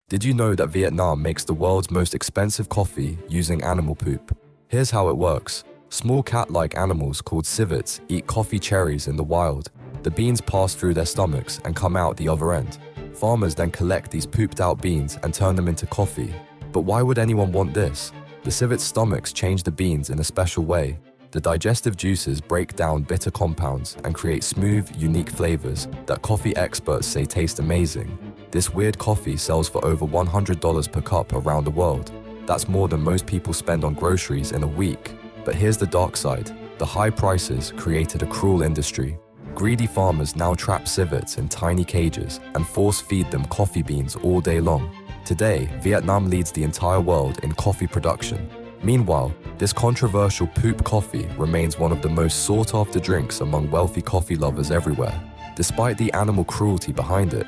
Did you know that Vietnam makes the world's most expensive coffee using animal poop? Here's how it works. Small cat-like animals called civets eat coffee cherries in the wild. The beans pass through their stomachs and come out the other end. Farmers then collect these pooped-out beans and turn them into coffee. But why would anyone want this? The civets' stomachs change the beans in a special way. The digestive juices break down bitter compounds and create smooth, unique flavors that coffee experts say taste amazing. This weird coffee sells for over $100 per cup around the world. That's more than most people spend on groceries in a week. But here's the dark side. The high prices created a cruel industry. Greedy farmers now trap civets in tiny cages and force-feed them coffee beans all day long. Today, Vietnam leads the entire world in coffee production. Meanwhile, this controversial poop coffee remains one of the most sought-after drinks among wealthy coffee lovers everywhere. Despite the animal cruelty behind it,